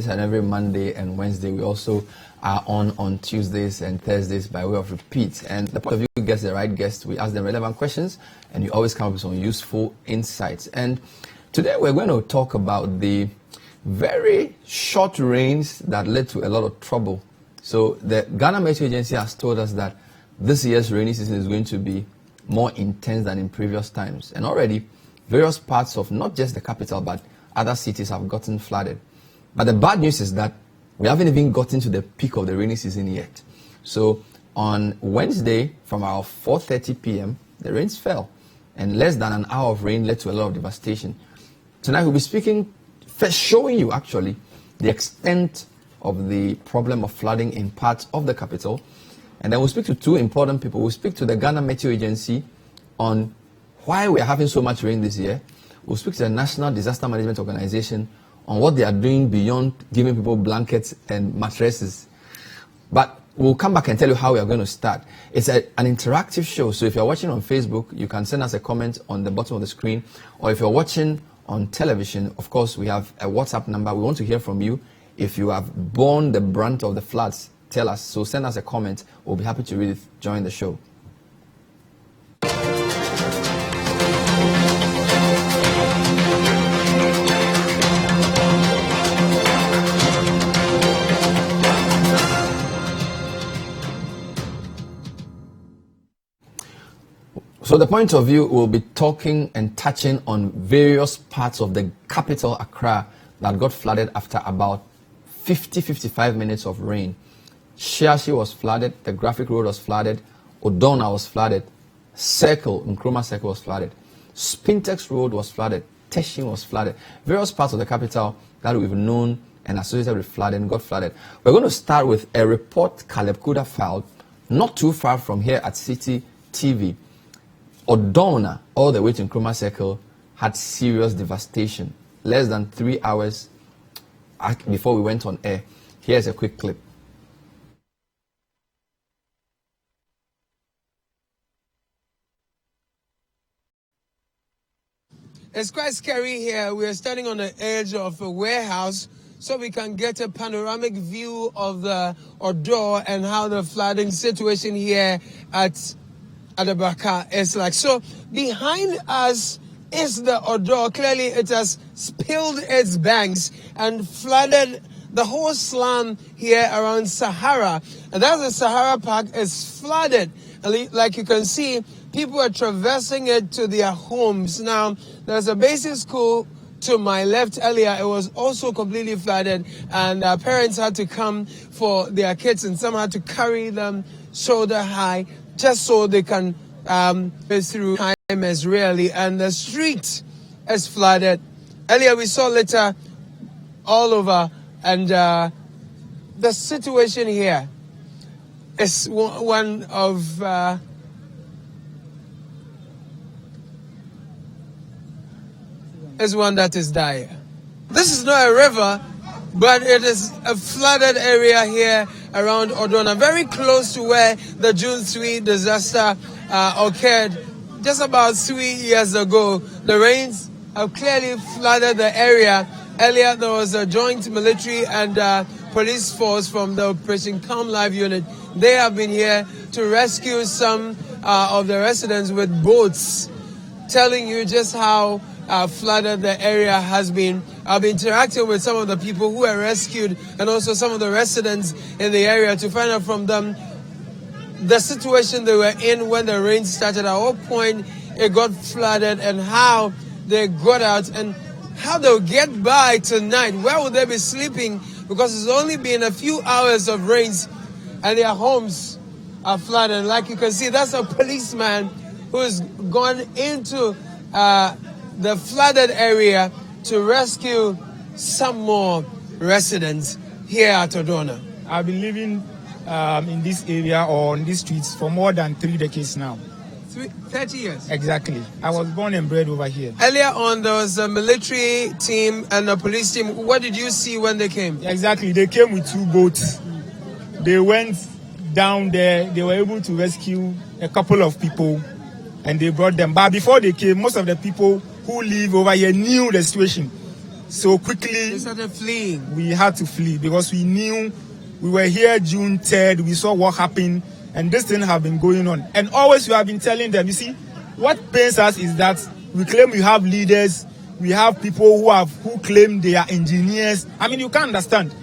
and every Monday and Wednesday. We also are on Tuesdays and Thursdays by way of repeat. And the point of view gets the right guest. We ask them relevant questions, and you always come up with some useful insights. And today we're going to talk about the very short rains that led to a lot of trouble. So the Ghana Meteo Agency has told us that this year's rainy season is going to be more intense than in previous times. And already various parts of not just the capital but other cities have gotten flooded. But the bad news is that we haven't even gotten to the peak of the rainy season yet. So on Wednesday from our 4:30 p.m., the rains fell. And less than an hour of rain led to a lot of devastation. Tonight we'll be speaking, first showing you actually the extent of the problem of flooding in parts of the capital. And then we'll speak to two important people. We'll speak to the Ghana Meteo Agency on why we are having so much rain this year. We'll speak to the National Disaster Management Organization on what they are doing beyond giving people blankets and mattresses. But we'll come back and tell you how we are going to start. It's an interactive show, so if you're watching on Facebook, you can send us a comment on the bottom of the screen. Or if you're watching on television, of course, we have a WhatsApp number. We want to hear from you. If you have borne the brunt of the floods, tell us. So send us a comment. We'll be happy to read it during the show. So the point of view, we'll be talking and touching on various parts of the capital, Accra, that got flooded after about 55 minutes of rain. Shiashi was flooded, the Graphic Road was flooded, Odona was flooded, Nkrumah Circle was flooded, Spintex Road was flooded, Teshin was flooded. Various parts of the capital that we've known and associated with flooding got flooded. We're going to start with a report Caleb Kuda filed not too far from here at City TV. Odona, all the way to Nkrumah Circle, had serious devastation. Less than 3 hours before we went on air. Here's a quick clip. It's quite scary here. We are standing on the edge of a warehouse so we can get a panoramic view of the Odo and how the flooding situation here at Adabaka is like. So behind us is the Odo. Clearly it has spilled its banks and flooded the whole slum here around Sahara. And that's the Sahara Park is flooded. Like you can see, people are traversing it to their homes. Now, there's a basic school to my left earlier. It was also completely flooded, and parents had to come for their kids, and some had to carry them shoulder high just so they can pass through time as really. And the street is flooded. Earlier we saw litter all over, and the situation here is one of is one that is dire. This is not a river, but it is a flooded area here around Odona, very close to where the June 3 disaster occurred just about 3 years ago. The rains have clearly flooded the area. Earlier, there was a joint military and police force from the Operation Calm Life unit. They have been here to rescue some of the residents with boats, telling you just how flooded the area has been. I've been interacting with some of the people who were rescued and also some of the residents in the area to find out from them the situation they were in when the rain started, at what point it got flooded, and how they got out and how they'll get by tonight. Where will they be sleeping? Because it's only been a few hours of rains and their homes are flooded. Like you can see, that's a policeman who's gone into the flooded area to rescue some more residents here at Odona. I've been living in this area or on these streets for more than 3 decades now. 30 years? Exactly. I was born and bred over here. Earlier on, there was a military team and a police team. What did you see when they came? Exactly. They came with 2 boats. They went down there. They were able to rescue a couple of people and they brought them. But before they came, most of the people who live over here knew the situation. So quickly, they started fleeing. We had to flee because we knew we were here June 3rd. We saw what happened, and this thing have been going on. And always we have been telling them, you see, what pains us is that we claim we have leaders, we have people who claim they are engineers. I mean, you can't understand.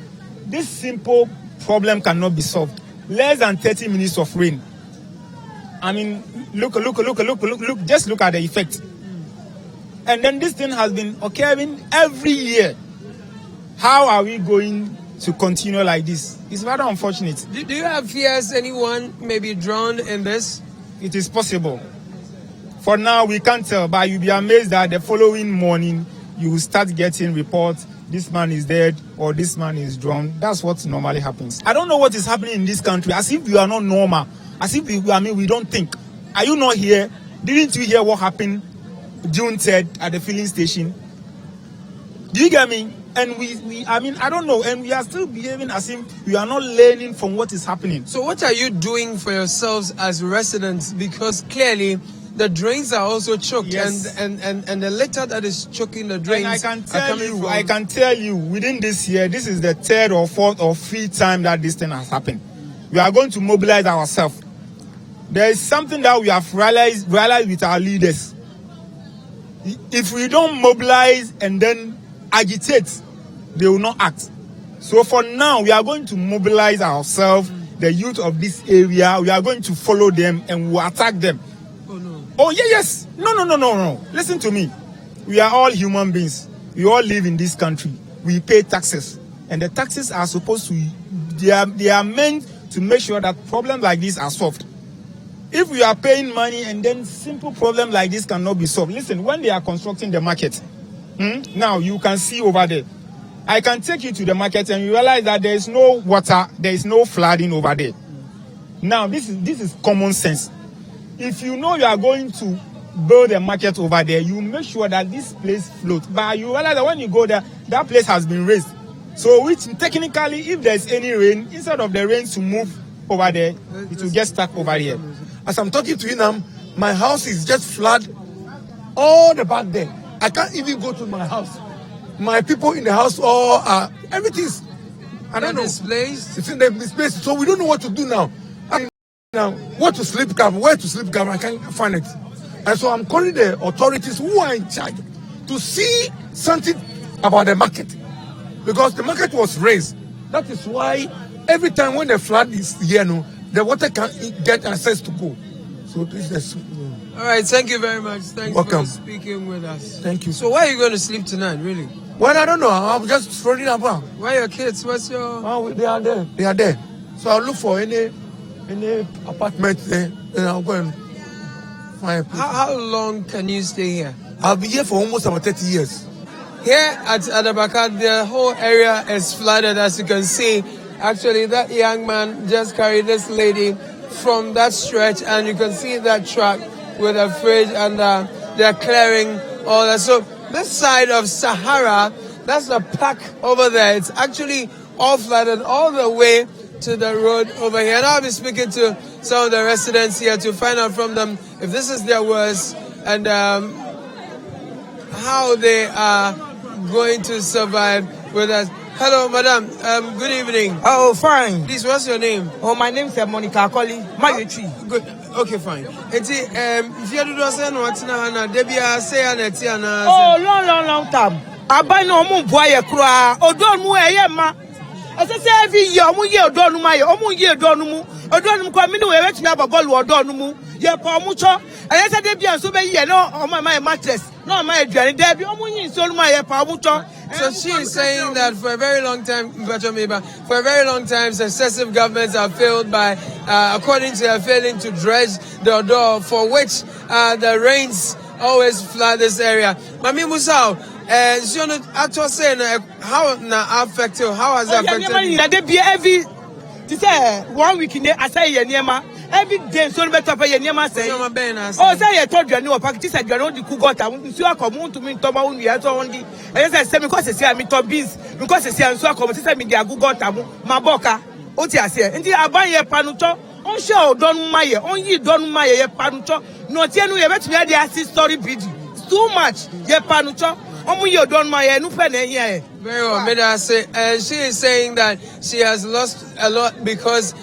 This simple problem cannot be solved. Less than 30 minutes of rain. I mean, look, just look at the effect. And then this thing has been occurring every year. How are we going to continue like this? It's rather unfortunate. Do you have fears anyone may be drowned in this? It is possible. For now, we can't tell, but you'll be amazed that the following morning, you will start getting reports, this man is dead or this man is drowned. That's what normally happens. I don't know what is happening in this country, as if we are not normal, as if we don't think. Are you not here? Didn't you hear what happened June 3rd at the filling station? Do you get me? And I don't know, and we are still behaving as if we are not learning from what is happening. So what are you doing for yourselves as residents? Because clearly the drains are also choked, yes. and the litter that is choking the drains. And I can tell you, within this year, this is the third or fourth or fifth time that this thing has happened. We are going to mobilize ourselves. There is something that we have realized with our leaders. If we don't mobilize and then agitate, they will not act. So for now, we are going to mobilize ourselves, the youth of this area. We are going to follow them and we will attack them. Oh, yes. No. Listen to me. We are all human beings. We all live in this country. We pay taxes. And the taxes are supposed to, they are meant to make sure that problems like this are solved. If we are paying money and then simple problems like this cannot be solved. Listen, when they are constructing the market, now you can see over there. I can take you to the market and you realize that there is no water, there is no flooding over there. Now, this is common sense. If you know you are going to build a market over there, you make sure that this place floats. But you realize that when you go there, that place has been raised. So which technically, if there's any rain, instead of the rain to move over there, it will get stuck over here. As I'm talking to you now, my house is just flooded all the back there. I can't even go to my house. My people in the house all are, everything's, I don't know. Displaced? It's in the misplaced. So we don't know what to do now. Now, where to sleep camp, I can't find it. And so I'm calling the authorities who are in charge to see something about the market. Because the market was raised. That is why every time when the flood is here, the water can't get access to go. So this is all right, thank you very much. Thanks welcome for speaking with us. Thank you. So where are you going to sleep tonight, really? Well, I don't know. I'm just running about. Where are your kids? What's your... Oh, they are there. So I'll look for any apartment there, and I'll go and find a place. How long can you stay here? I'll be here for almost about 30 years. Here at Adabaka, the whole area is flooded, as you can see. Actually, that young man just carried this lady from that stretch, and you can see that truck with a fridge, and they're clearing all that. So this side of Sahara, that's the park over there. It's actually all flooded all the way to the road over here. And I'll be speaking to some of the residents here to find out from them if this is their worst and how they are going to survive with us. Hello, madam. Good evening. Oh, fine. Please, what's your name? Oh, my name is Monica Akoli. Good. Okay, fine. If you do say no, what's na Debia say na oh, long time. Abai no mu boye kura. Odon mu eye ma. I say every year omu ye odon mu aye. Omu ye odon mu. Odon mu kwa mi no we wet me abagolu odon mu. Ye pa omu cho. I say Debia so be ye no omo my mattress. No my aduane Debi omu yin so mu aye pa omu cho. So she is saying that for a very long time, successive governments have failed by, according to her, failing to dredge the Odo, for which the rains always flood this area. Mami Musao, actually saying how na affect you? How has it affected you? Every 1 week in there, I say every day so better pay nyama say oh say you told you no practice you no the cook got am so come to me to ma unu ya to only I say because say me to beans because say so come say me dey go got am ma boka o ti ase nti aban ye panu cho on share odon maye on yi don maye ye panu cho no tie no ye betumi dey assist story bidi too much ye panu cho Very well, Mida say, and she is saying that she has lost a lot because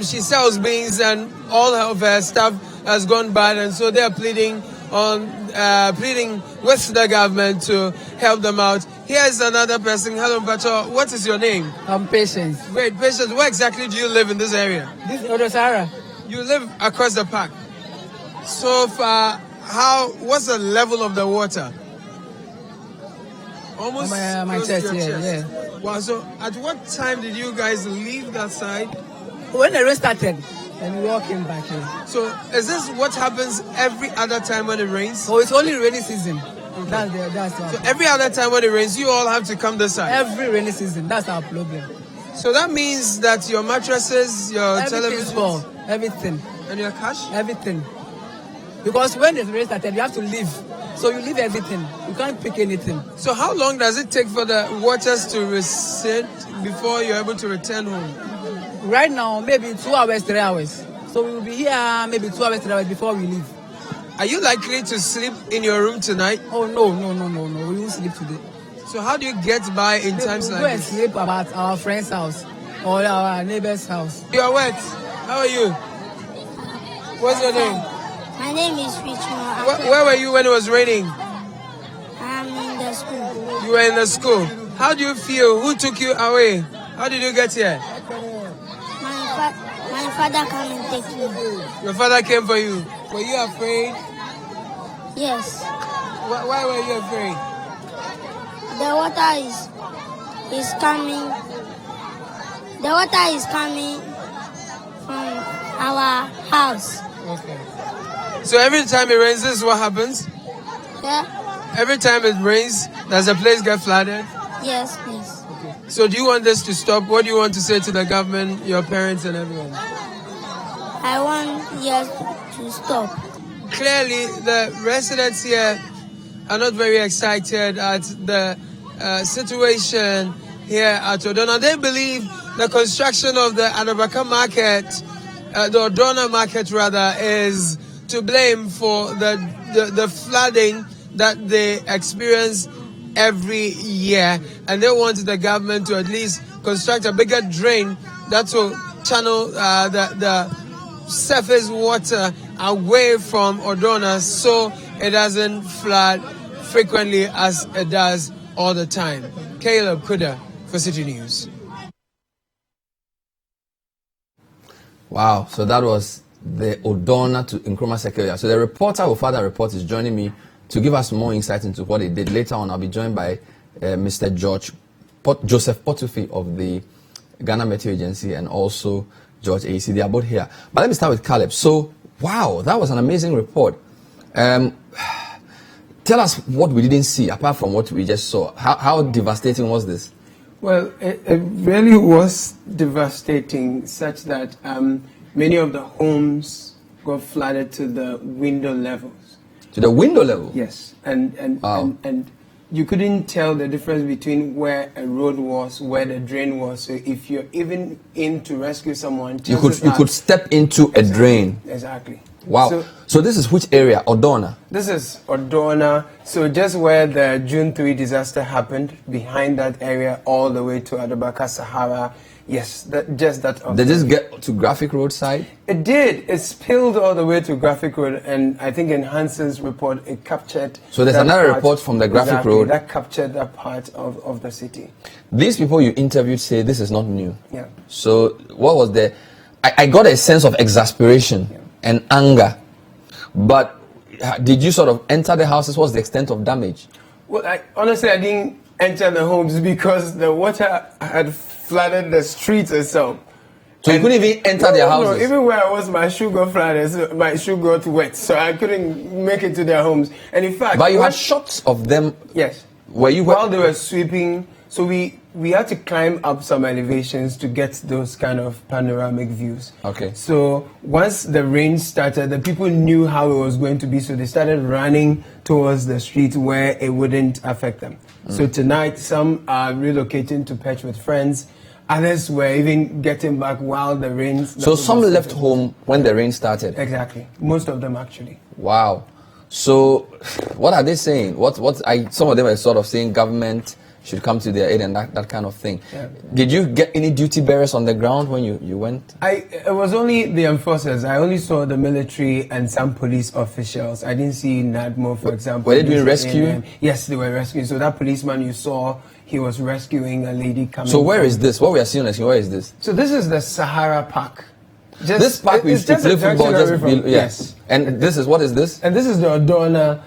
she sells beans and all of her stuff has gone bad, and so they are pleading with the government to help them out. Here's another person. Hello, Pacho. What is your name? I'm Patience. Great, Patience. Where exactly do you live in this area? This is Odosara. You live across the park. So far, what's the level of the water? Almost my close chest, to your yeah, chest. Wow, so at what time did you guys leave that side? When the rain started, and we all came back here. So is this what happens every other time when it rains? Oh, it's only rainy season. That's all. So every other time when it rains, you all have to come this side? Every rainy season, that's our problem. So that means that your mattresses, your television, everything. And your cash? Everything. Because when the rain started, you have to leave. So you leave everything. You can't pick anything. So how long does it take for the waters to recede before you're able to return home? Right now, maybe 2 hours, 3 hours. So we will be here maybe 2 hours, 3 hours before we leave. Are you likely to sleep in your room tonight? Oh, no. We won't sleep today. So how do you get by in times like this? We go and sleep about our friend's house or our neighbor's house. You are wet. How are you? What's your name? My name is Richmond. Where were you when it was raining? I'm in the school. You were in the school. How do you feel? Who took you away? How did you get here? My father came and take me. Your father came for you. Were you afraid? Yes. Why were you afraid? The water is coming. The water is coming from our house. Okay. So every time it rains, this is what happens? Yeah. Every time it rains, does the place get flooded? Yes, please. Okay. So do you want this to stop? What do you want to say to the government, your parents and everyone? I want yes to stop. Clearly, the residents here are not very excited at the situation here at Odona. They believe the construction of the Adabaka market, the Odona market rather, is to blame for the flooding that they experience every year. And they want the government to at least construct a bigger drain that will channel the surface water away from Odona so it doesn't flood frequently as it does all the time. Caleb Kuda for City News. Wow, so that was the Odona to Nkrumah Secretariat. So the reporter who further report is joining me to give us more insight into what they did. Later on, I'll be joined by Mr. Joseph Potufi of the Ghana Meteo Agency and also George AC. They are both here. But let me start with Caleb. So, wow, that was an amazing report. Tell us what we didn't see, apart from what we just saw. How devastating was this? Well, it really was devastating, such that many of the homes got flooded to the window levels. To the window level? Yes, and wow. and you couldn't tell the difference between where a road was, where the drain was. So if you're even in to rescue someone, you could step into a drain. Exactly. Wow. So this is which area? Odona? This is Odona. So just where the June 3 disaster happened, behind that area, all the way to Adabaka, Sahara. Yes, that. Did this get to Graphic Road side? It did. It spilled all the way to Graphic Road, and I think in Hanson's report, it captured. So there's another report from the Graphic Road that captured that part of the city. These people you interviewed say this is not new. Yeah. So what was the? I got a sense of exasperation and anger, but did you sort of enter the houses? What's the extent of damage? Well, honestly, I didn't enter the homes because the water had flooded the streets itself. So you couldn't even enter their houses? No, even where I was, my shoe got flooded, so my shoe got wet, so I couldn't make it to their homes. And in fact... But you had shots of them? Yes. While they were sweeping, so we had to climb up some elevations to get those kind of panoramic views. Okay. So once the rain started, the people knew how it was going to be, so they started running towards the street where it wouldn't affect them. So tonight, some are relocating to Perch with friends. Others were even getting back while the rain... So some left home when the rain started? Exactly. Most of them, actually. Wow. So, what are they saying? Some of them are sort of saying government should come to their aid and that kind of thing. Yeah. Did you get any duty bearers on the ground when you went? It was only the enforcers. I only saw the military and some police officials. I didn't see NADMO, for example. Were they doing rescue? Yes, they were rescuing. So that policeman you saw, he was rescuing a lady coming. So where is this? What we are seeing on the screen, where is this? So this is the Sahara Park. This park is just play football. Yes. And this is, what is this? And this is the Odona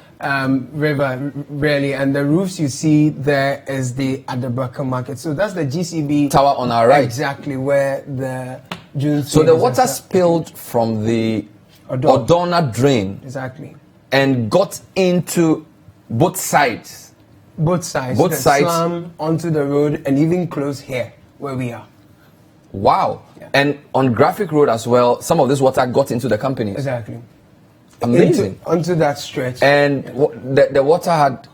river, really, and the roofs you see there is the Adabaka market. So that's the GCB tower on our right. Exactly where the June. So the water spilled from the Odona drain. Exactly. And got into both sides. Both sides. Both sides. Slum onto the road and even close here where we are. Wow. Yeah. And on Graphic Road as well, some of this water got into the companies. Exactly. Amazing. Onto that stretch. And the water had,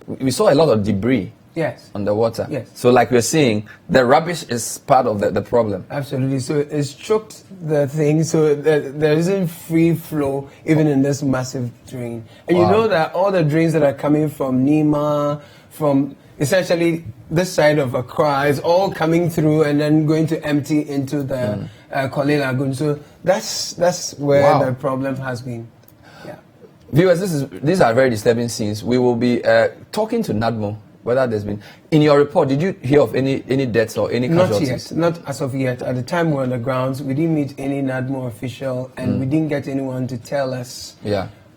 we saw a lot of debris. Yes. On the water. Yes. So like we're saying, the rubbish is part of the problem. Absolutely. So it's choked the thing, so there isn't free flow even in this massive drain. And you know that all the drains that are coming from Nima, from essentially this side of Accra, is all coming through and then going to empty into the Korle Lagoon. So that's where the problem has been. Yeah. Viewers, these are very disturbing scenes. We will be talking to NADMO. Whether there's been, in your report, did you hear of any deaths or any casualties? Not as of yet. At the time we were on the grounds, we didn't meet any NADMO official, and we didn't get anyone to tell us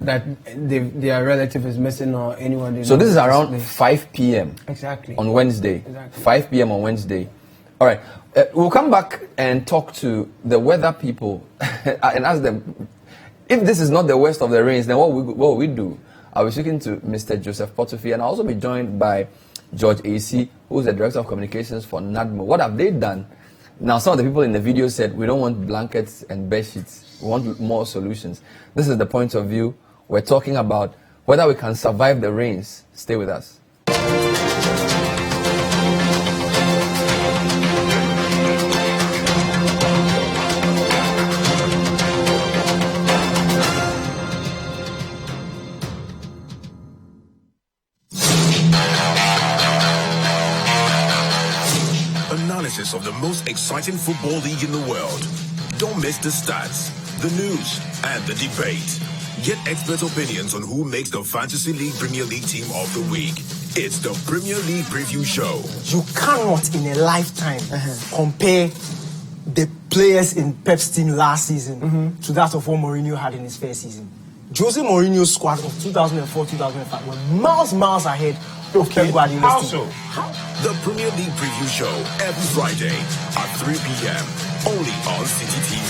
that their relative is missing or anyone. They so this is around 5 p.m. Exactly. On Wednesday. Exactly. 5 p.m. on Wednesday. All right. We'll come back and talk to the weather people and ask them, if this is not the worst of the rains, then what will we do? I'll be speaking to Mr. Joseph Portofie, and I'll also be joined by George AC, who's the Director of Communications for NADMO. What have they done? Now, some of the people in the video said, we don't want blankets and bed sheets. We want more solutions. This is the point of view. We're talking about whether we can survive the rains. Stay with us. Of the most exciting football league in the world. Don't miss the stats, the news, and the debate. Get expert opinions on who makes the Fantasy League Premier League team of the week. It's the Premier League Preview Show. You cannot in a lifetime compare the players in Pep's team last season to that of what Mourinho had in his first season. Jose Mourinho's squad of 2004-2005 were miles ahead of Pep Guardiola's team. The Premier League Preview Show every Friday at 3 p.m. only on City TV.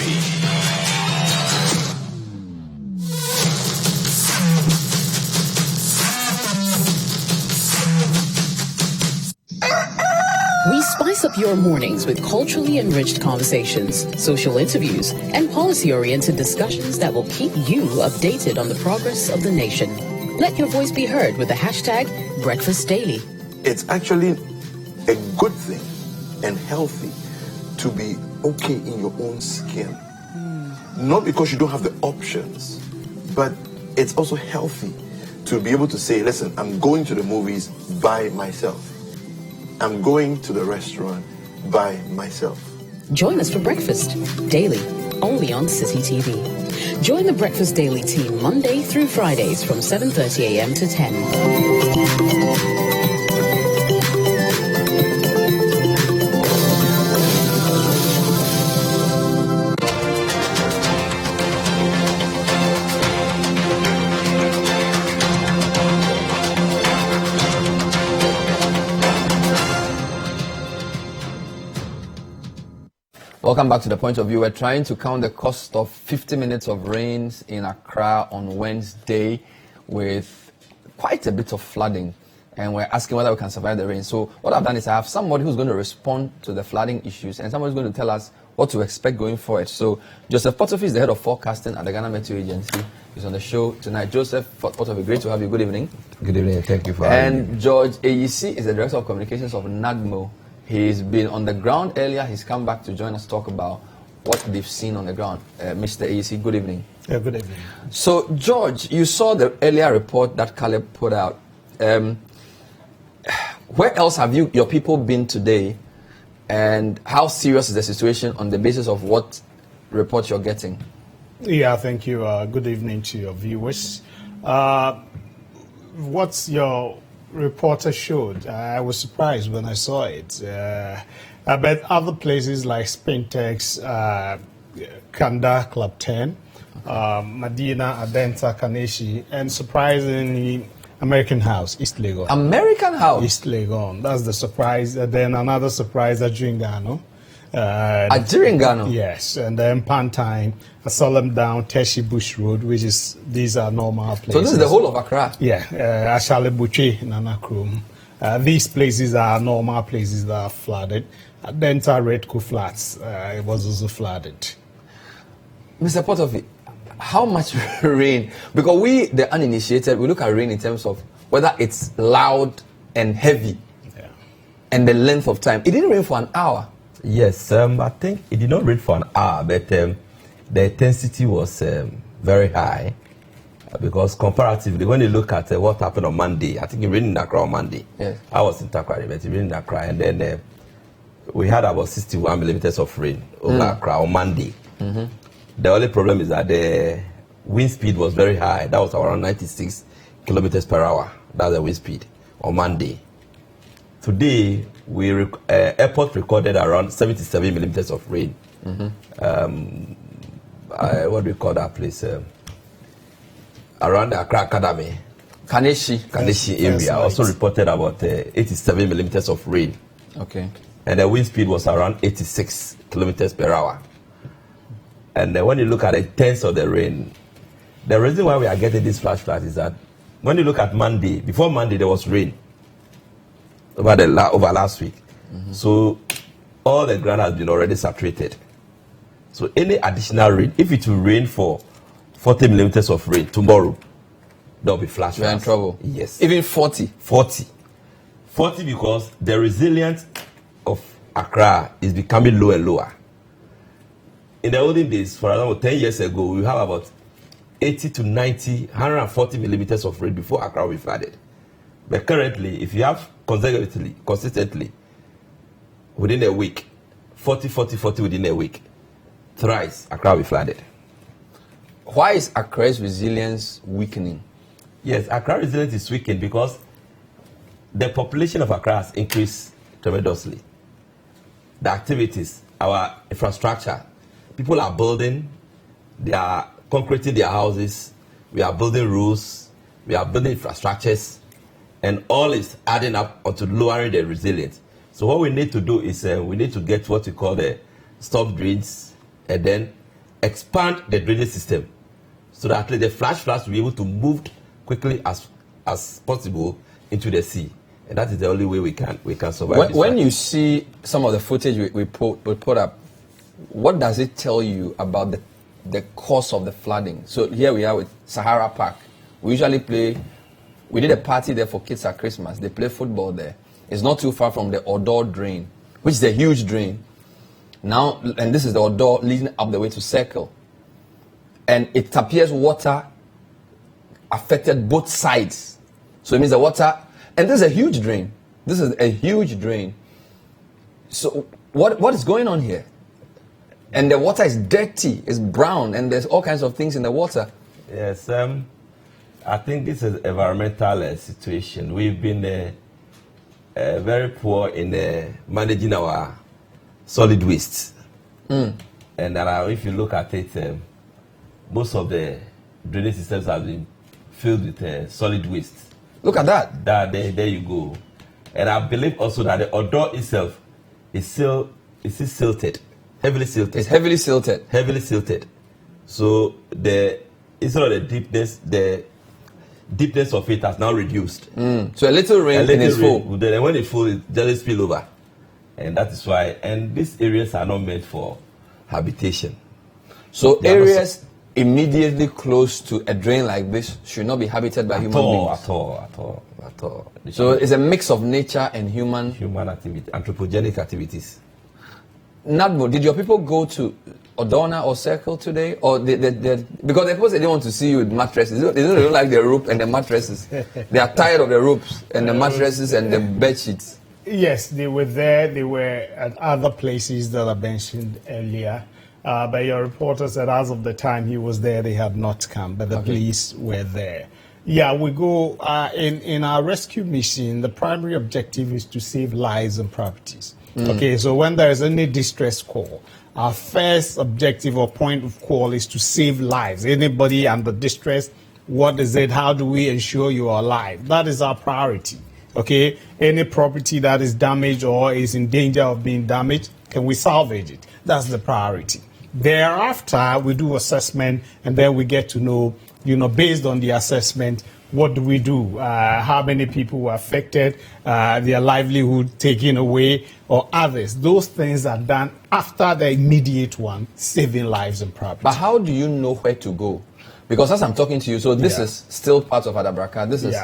We spice up your mornings with culturally enriched conversations, social interviews, and policy-oriented discussions that will keep you updated on the progress of the nation. Let your voice be heard with the hashtag #BreakfastDaily. It's actually a good thing and healthy to be okay in your own skin. Not because you don't have the options, but it's also healthy to be able to say, listen, I'm going to the movies by myself. I'm going to the restaurant by myself. Join us for Breakfast Daily, only on City TV. Join the Breakfast Daily team Monday through Fridays from 7:30 a.m. to 10. Welcome back to The Point of View. We're trying to count the cost of 50 minutes of rains in Accra on Wednesday with quite a bit of flooding. And we're asking whether we can survive the rain. So what I've done is I have somebody who's going to respond to the flooding issues and somebody's going to tell us what to expect going forward. So Joseph Portofie is the head of forecasting at the Ghana Meteo Agency. He's on the show tonight. Joseph Portofie, great to have you. Good evening. Good evening. Thank you for having me. And George AEC is the Director of Communications of NADMO. He's been on the ground earlier. He's come back to join us to talk about what they've seen on the ground. Mr. AEC, good evening. Yeah, good evening. So, George, you saw the earlier report that Caleb put out. Where else have your people been today, and how serious is the situation on the basis of what report you're getting? Yeah, thank you. Good evening to your viewers. What your reporter showed, I was surprised when I saw it. But other places like Spintex, Kanda, Club 10, Medina, Adenta, Kaneshi, and surprisingly, American House, East Legon. American House? East Legon. That's the surprise. And then another surprise at Jingano. At Jiringano? Yes. And then Pantine, Solemn Down, Teshi Bush Road, these are normal places. So this is the whole of Accra? Yeah. Ashale Buche, Nanakrum. These places are normal places that are flooded. Denta Redco Flats, it was also flooded. Mr. Potofi, how much rain? Because we, the uninitiated, we look at rain in terms of whether it's loud and heavy, and the length of time. It didn't rain for an hour. Yes, I think it did not rain for an hour, but the intensity was very high. Because comparatively, when you look at what happened on Monday, I think it rained in Accra on Monday. Yes. I was in Takrady, but it rained in Accra, and then we had about 61 millimeters of rain over Accra on Monday. Mm-hmm. The only problem is that the wind speed was very high. That was around 96 kilometers per hour. That's the wind speed on Monday. Today, airport recorded around 77 millimeters of rain. Mm-hmm. What do we call that place? Around the Accra Academy. Kaneshi area also reported about 87 millimeters of rain. Okay. And the wind speed was around 86 kilometers per hour. And when you look at the intensity of the rain, the reason why we are getting this flash flood is that when you look at Monday, before Monday there was rain over last week. Mm-hmm. So all the ground has been already saturated. So any additional rain, if it will rain for 40 millimeters of rain tomorrow, there will be flash floods. We're in trouble. Yes. Even 40? 40 because the resilience of Accra is becoming lower and lower. In the olden days, for example, 10 years ago, we have about 80 to 90, 140 millimeters of rain before Accra will be flooded. But currently, if you have consistently, within a week, 40 within a week, thrice, Accra will be flooded. Why is Accra's resilience weakening? Yes, Accra resilience is weakened because the population of Accra has increased tremendously. The activities, our infrastructure, people are building, they are concreting their houses, we are building roads, we are building infrastructures, and all is adding up onto lowering the resilience. So what we need to do is we need to get what we call the stop drains and then expand the drainage system so that at least the flash floods will be able to move quickly as possible into the sea. And that is the only way we can survive. When you see some of the footage we put up, what does it tell you about the cause of the flooding? So here we are with Sahara Park. We usually we did a party there for kids at Christmas. They play football there. It's not too far from the Odor drain, which is a huge drain. Now, and this is the Odor leading up the way to Circle. And it appears water affected both sides. So it means the water, and this is a huge drain. This is a huge drain. So what is going on here? And the water is dirty, it's brown, and there's all kinds of things in the water. Yes, I think this is environmental situation. We've been very poor in managing our solid waste. And if you look at it, most of the drainage systems have been filled with solid waste. Look at that. There you go. And I believe also that the odor itself is still silted. Heavily silted. It's heavily silted. Heavily silted. So instead of the deepness of it has now reduced. So a little rain and it's full. Then when it's full, it just spill over. And that is why. And these areas are not meant for habitation. So areas immediately close to a drain like this should not be habited by human beings. At all. So it's a mix of nature and human activity, anthropogenic activities. Nadmo, did your people go to Odona or Circle today, or because they suppose they didn't want to see you with mattresses. They don't like the rope and the mattresses. They are tired of the ropes and the mattresses and the bed sheets. Yes, they were there. They were at other places that I mentioned earlier. But your reporter said as of the time he was there, they had not come, but the police were there. Yeah, we go in our rescue mission. The primary objective is to save lives and properties. Okay, so when there is any distress call, our first objective or point of call is to save lives. Anybody under distress, what is it? How do we ensure you are alive? That is our priority. Okay, any property that is damaged or is in danger of being damaged, can we salvage it? That's the priority. Thereafter, we do assessment, and then we get to know, based on the assessment, what do we do? How many people were affected? Their livelihood taken away, or others? Those things are done after the immediate one, saving lives and property. But how do you know where to go? Because as I'm talking to you, so this is still part of Adabraka. This is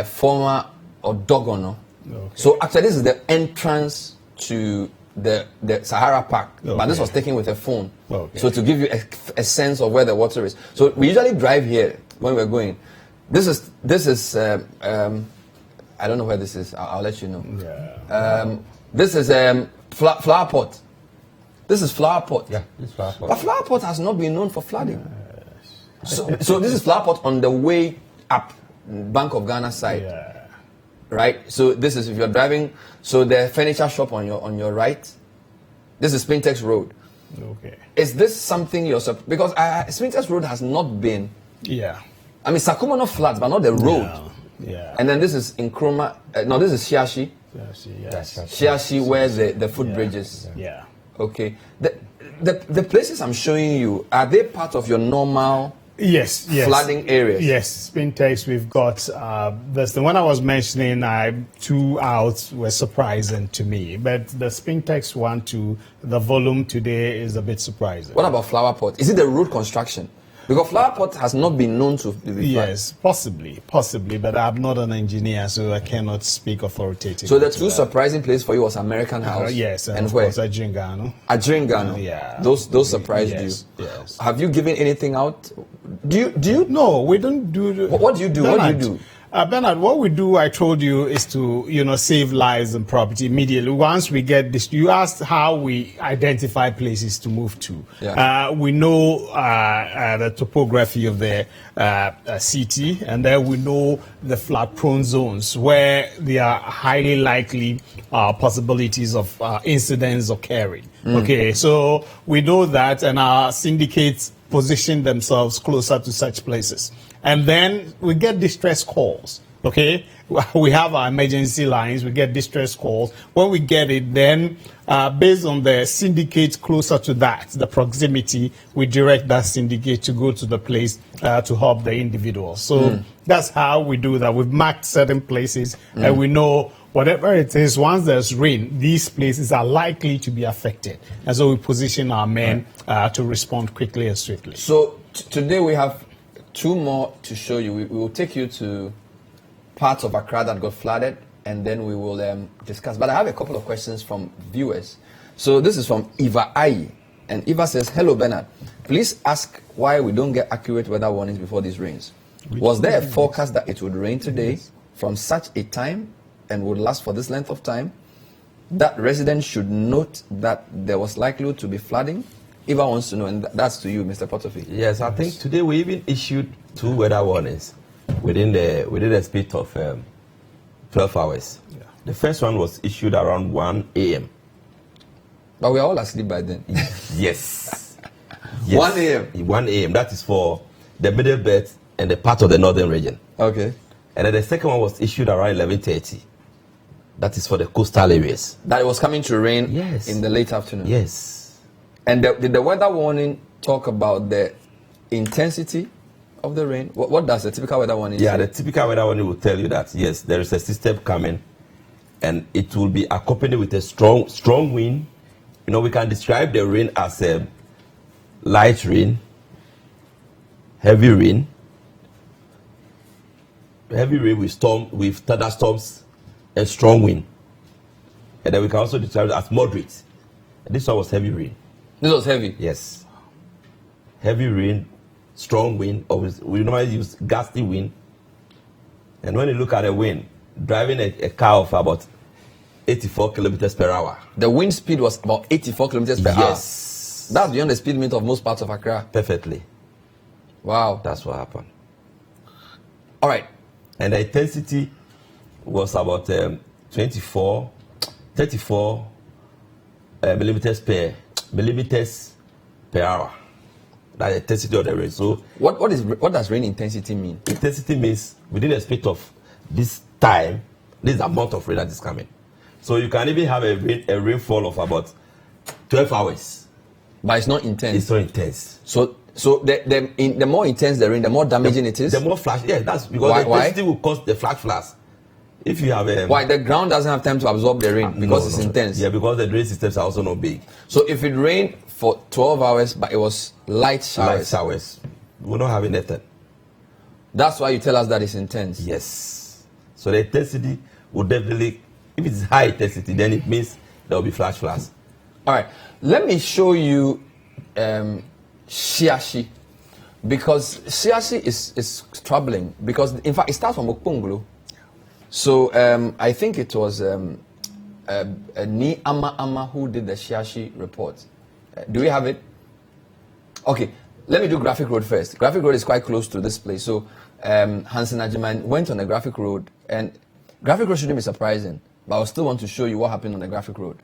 former Odogono. Okay. So actually, this is the entrance to the Sahara Park. Okay. But this was taken with a phone. Okay. So to give you a sense of where the water is. So we usually drive here when we're going. This is I don't know where this is. I'll let you know. Yeah. This is Flower Pot. This is Flower Pot. Yeah, this Flower Pot. But Flower Pot has not been known for flooding. Yes. So this is Flower Pot on the way up Bank of Ghana side. Yeah. Right. So this is if you're driving. So the furniture shop on your right. This is Spintex Road. Okay. Is this something you're because Spintex Road has not been. Yeah. I mean, Sakuma not floods, but not the road. Yeah. And then this is Nkrumah. No, this is Shiashi. Shiashi, where the footbridge is. Yeah. Okay. The places I'm showing you, are they part of your normal flooding areas? Yes. Spintex, we've got the one I was mentioning, 2 outs were surprising to me. But the Spintex one, the volume today is a bit surprising. What about Flower Pot? Is it the road construction? Because Flower Pot has not been known to be yes, possibly, but I'm not an engineer, so I cannot speak authoritatively. So the two surprising places for you was American House, yes, and where? Adjingano. Adjingano, yeah. Those surprised you. Yes. Have you given anything out? Do you? No, we don't do. What do you do? What do you do? Bernard, what we do, I told you, is to, save lives and property immediately. Once we get this, you asked how we identify places to move to. Yeah. We know the topography of the city, and then we know the flood-prone zones where there are highly likely possibilities of incidents occurring. Okay, so we know that, and our syndicates position themselves closer to such places. And then we get distress calls, okay? We have our emergency lines, we get distress calls. When we get it, then based on the syndicate closer to that, the proximity, we direct that syndicate to go to the place to help the individual. So that's how we do that. We've marked certain places and we know whatever it is, once there's rain, these places are likely to be affected. And so we position our men to respond quickly and swiftly. So today we have 2 more to show you. We will take you to parts of Accra that got flooded, and then we will discuss. But I have a couple of questions from viewers. So this is from Eva Ai, and Eva says, "Hello Bernard, please ask why we don't get accurate weather warnings before these rains. Was there a forecast that it would rain today from such a time and would last for this length of time? That residents should note that there was likelihood to be flooding." Eva wants to know, and that's to you, Mr. Potofi. Yes, I think today we even issued 2 weather warnings within the space of 12 hours. Yeah. The first one was issued around 1 a.m. But we are all asleep by then. Yes. 1 a.m. 1 a.m. That is for the middle belt and the part of the northern region. Okay. And then the second one was issued around 11:30. That is for the coastal areas. That it was coming to rain in the late afternoon. Yes. And did the weather warning talk about the intensity of the rain? What does the typical weather warning say? Yeah, the typical weather warning will tell you that, yes, there is a system coming, and it will be accompanied with a strong wind. We can describe the rain as a light rain, heavy rain with thunderstorms and strong wind. And then we can also describe it as moderate. And this one was heavy rain. This was heavy? Yes. Heavy rain, strong wind. Always, we normally use gusty wind. And when you look at the wind, driving a car of about 84 kilometers per hour. The wind speed was about 84 kilometers per hour? Yes. That's beyond the speed limit of most parts of Accra? Perfectly. Wow. That's what happened. All right. And the intensity was about 34 millimeters per hour. That's the intensity of the rain. So what does rain intensity mean? Intensity means within a space of this time, this is the amount of rain that is coming. So you can even have a rainfall of about 12 hours. But it's not intense. It's not intense. So the more intense the rain, the more damaging it is? The more flash. Yeah, that's because the intensity will cause the flash. If you have why the ground doesn't have time to absorb the rain because it's intense? Yeah, because the drain systems are also not big. So if it rained for 12 hours but it was light showers, we're not having anything. That's why you tell us that it's intense. Yes. So the intensity will definitely, if it's high intensity, then it means there will be flash. All right, let me show you Shiashi, because Shiashi is troubling, because in fact it starts from Okponglo. So I think it was Ni Ama who did the Shiashi report. Do we have it? Okay, let me do Graphic Road first. Graphic Road is quite close to this place. So Hansen Ajiman went on the Graphic Road, and Graphic Road shouldn't be surprising, but I still want to show you what happened on the Graphic Road.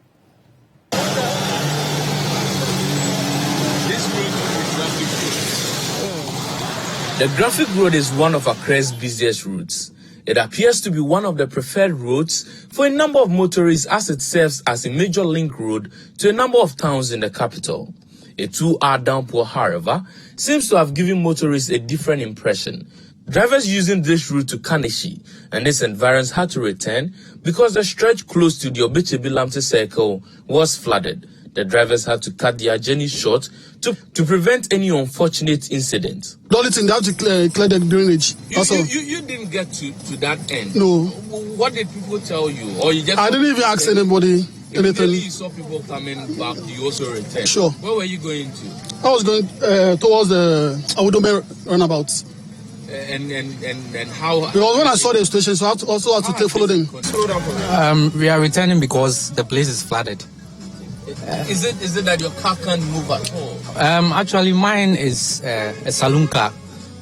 The Graphic Road is one of Accra's busiest routes. It appears to be one of the preferred routes for a number of motorists as it serves as a major link road to a number of towns in the capital. A 2-hour downpour, however, seems to have given motorists a different impression. Drivers using this route to Kaneshie and its environs had to return because the stretch close to the Obechebi-Lamte circle was flooded. The drivers had to cut their journey short to prevent any unfortunate incident. The only thing, they have to clear the drainage. You didn't get to that end? No. What did people tell you? Or you just I didn't even ask anybody anything. You saw people coming back, you also returned? Sure. Where were you going to? I was going towards the Awudome runabout. And how? Because when I saw the station, so I also had to follow them. We are returning because the place is flooded. Is it that your car can't move at all? Actually, mine is a saloon car.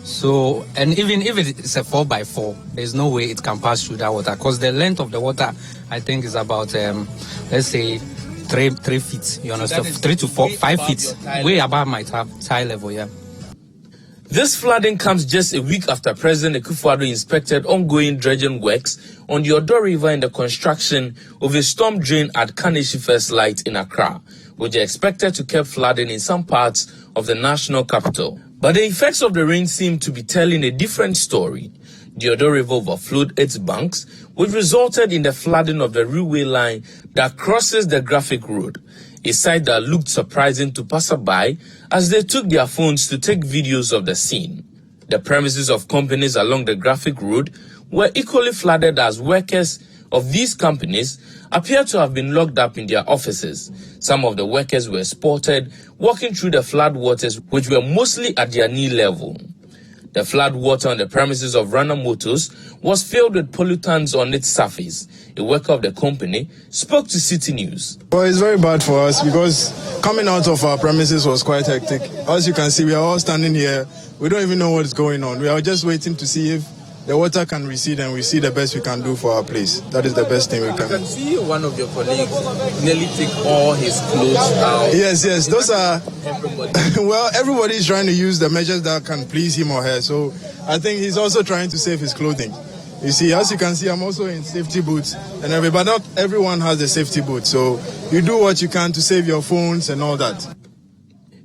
So, and even if it's a 4x4, there's no way it can pass through that water, because the length of the water, I think, is about let's say 3 feet. You understand? 3 to 5 feet, way above my tire level. Yeah. This flooding comes just a week after President Akufo-Addo inspected ongoing dredging works on the Odo River and the construction of a storm drain at Kaneshie First Light in Accra, which are expected to keep flooding in some parts of the national capital. But the effects of the rain seem to be telling a different story. The Odo River overflowed its banks, which resulted in the flooding of the railway line that crosses the Graphic Road, a sight that looked surprising to passersby as they took their phones to take videos of the scene. The premises of companies along the Graphic Road were equally flooded as workers of these companies appear to have been locked up in their offices. Some of the workers were spotted walking through the flood waters, which were mostly at their knee level. The flood water on the premises of Rana Motors was filled with pollutants on its surface. A worker of the company spoke to City News. Well, it's very bad for us because coming out of our premises was quite hectic. As you can see, we are all standing here. We don't even know what's going on. We are just waiting to see if the water can recede and we see the best we can do for our place. That is the best thing we can do. I can see one of your colleagues nearly take all his clothes out. Yes, those are... Well, everybody is trying to use the measures that can please him or her. So I think he's also trying to save his clothing. You see, as you can see, I'm also in safety boots and everything, but not everyone has a safety boot. So you do what you can to save your phones and all that.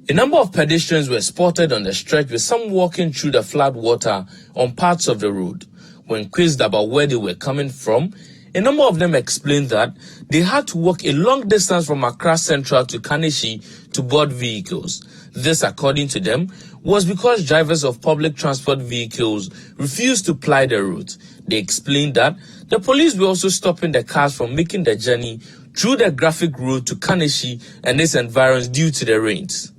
A number of pedestrians were spotted on the stretch, with some walking through the flood water on parts of the road. When quizzed about where they were coming from, a number of them explained that they had to walk a long distance from Accra Central to Kaneshie to board vehicles. This, according to them, was because drivers of public transport vehicles refused to ply the route. They explained that the police were also stopping the cars from making the journey through the graphic road to Kaneshie and its environs due to the rains.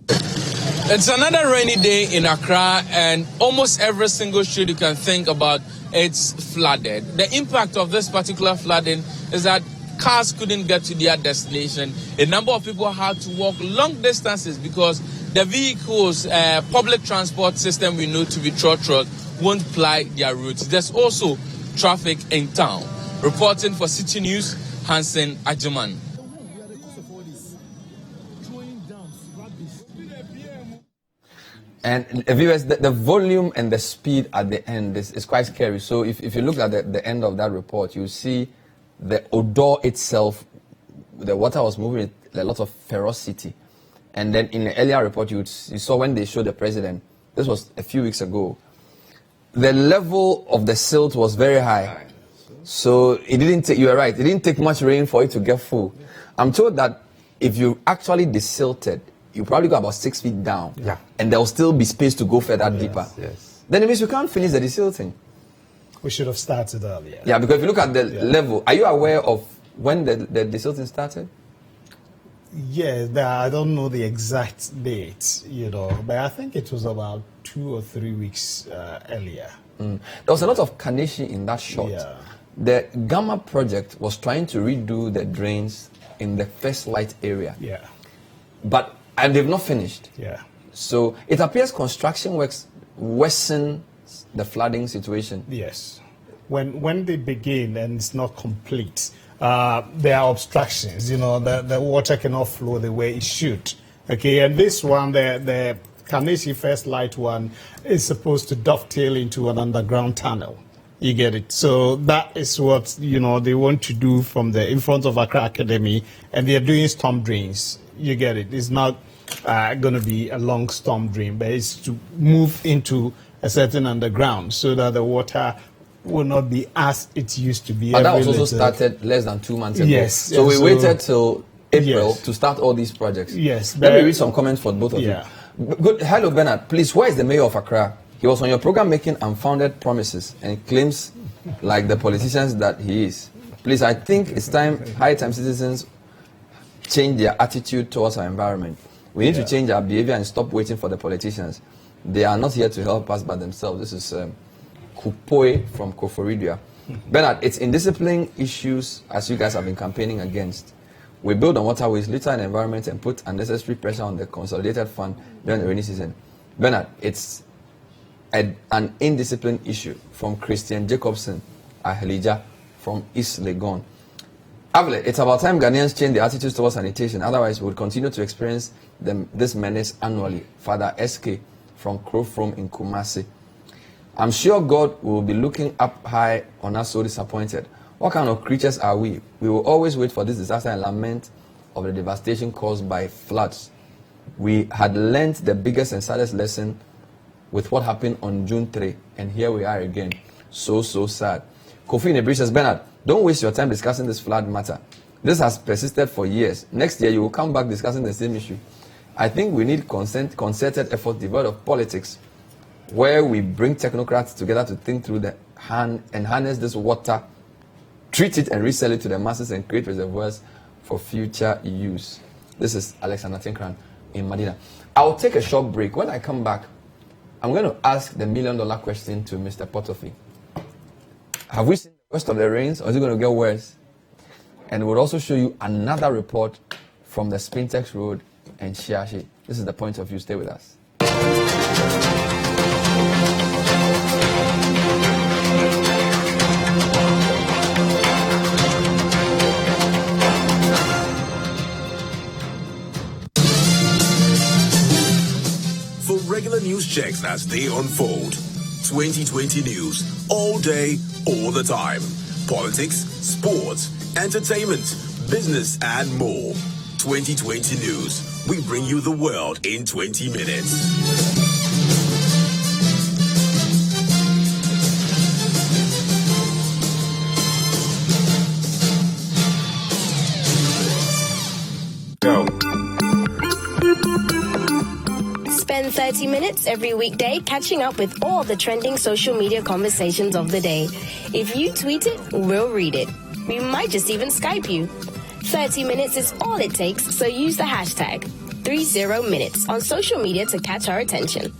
It's another rainy day in Accra, and almost every single street you can think about, it's flooded. The impact of this particular flooding is that cars couldn't get to their destination. A number of people had to walk long distances because the vehicles, public transport system we know to be trotro, won't ply their routes. There's also traffic in town. Reporting for City News, Hansen Ajiman. And viewers, the volume and the speed at the end is quite scary. So if you look at the end of that report, you see the odor itself, the water was moving with a lot of ferocity. And then in the earlier report, you saw when they showed the president, this was a few weeks ago, the level of the silt was very high. So it didn't take, you are right, it didn't take much rain for it to get full. I'm told that if you actually desilted, you probably go about 6 feet down. Yeah. And there will still be space to go further deeper. Yes. Then it means you can't finish the desilting. We should have started earlier. Yeah, because if you look at the level, are you aware of when the desilting started? Yeah, I don't know the exact date, but I think it was about 2 or 3 weeks earlier. There was a lot of Kaneshie in that shot. Yeah. The Gamma project was trying to redo the drains in the First Light area. Yeah. And they've not finished. Yeah. So it appears construction works worsen the flooding situation. Yes. When they begin and it's not complete, there are obstructions. The water cannot flow the way it should. Okay, and this one, the Kaneshie First Light one, is supposed to dovetail into an underground tunnel. You get it? So that is what they want to do from in front of Accra Academy, and they are doing storm drains. You get it? It's not going to be a long storm drain, but it's to move into a certain underground so that the water will not be as it used to be. And that was also started less than 2 months ago. Yes. So we waited till April to start all these projects. Yes. Let me read some comments for both of you. Good. Hello, Bernard. Please, where is the mayor of Accra? He was on your program making unfounded promises and claims like the politicians that he is. Please, I think it's high time citizens change their attitude towards our environment. We need to change our behavior and stop waiting for the politicians. They are not here to help us by themselves. This is Kupoe from Koforidua. Bernard, it's indiscipline issues as you guys have been campaigning against. We build on waterways, litter and environment, and put unnecessary pressure on the consolidated fund during the rainy season. Bernard, it's an indiscipline issue from Christian Jacobson, Ahelija from East Legon. Avile, it's about time Ghanaians change their attitudes towards sanitation. Otherwise, we will continue to experience this menace annually. Father SK from Crowfrom in Kumasi. I'm sure God will be looking up high on us so disappointed. What kind of creatures are we? We will always wait for this disaster and lament of the devastation caused by floods. We had learned the biggest and saddest lesson with what happened on June 3, and here we are again. So sad. Kofi Nebri says, Bernard, don't waste your time discussing this flood matter. This has persisted for years. Next year, you will come back discussing the same issue. I think we need concerted effort devoid of politics, where we bring technocrats together to think through and harness this water, treat it and resell it to the masses and create reservoirs for future use. This is Alexander Tinkran in Medina. I'll take a short break. When I come back, I'm going to ask the $1 million question to Mr. Potofi. Have we seen the worst of the rains, or is it going to get worse? And we'll also show you another report from the Spintex Road and Shiashi. This is the point of view. Stay with us. For regular news checks as they unfold, 2020 news, all day, all the time. Politics, sports, entertainment, business, and more. 2020 news. We bring you the world in 20 minutes. Spend 30 minutes every weekday catching up with all the trending social media conversations of the day. If you tweet it, we'll read it. We might just even Skype you. 30 minutes is all it takes, so use the hashtag 30minutes on social media to catch our attention.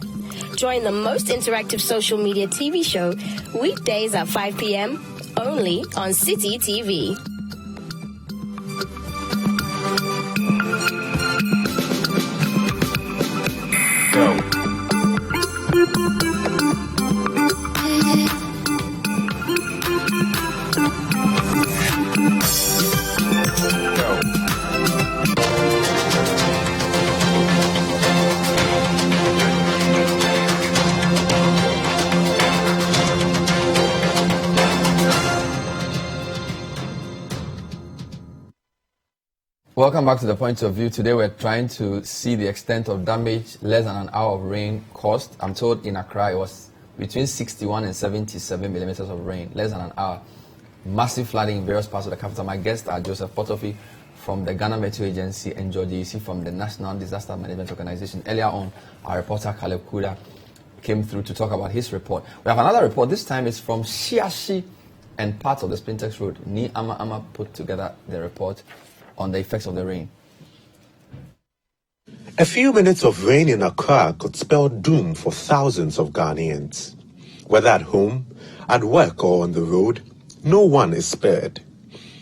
Join the most interactive social media TV show weekdays at 5 p.m. only on City TV. Welcome back to The Point of View. Today we're trying to see the extent of damage less than an hour of rain caused. I'm told in Accra it was between 61 and 77 millimeters of rain, less than an hour. Massive flooding in various parts of the capital. My guests are Joseph Potofi from the Ghana Meteo Agency and George Isi from the National Disaster Management Organization. Earlier on, our reporter Caleb Kuda came through to talk about his report. We have another report. This time it's from Shiashi and parts of the Spintex Road. Ni Ama put together the report on the effects of the rain. A few minutes of rain in Accra could spell doom for thousands of Ghanaians. Whether at home, at work or on the road, no one is spared.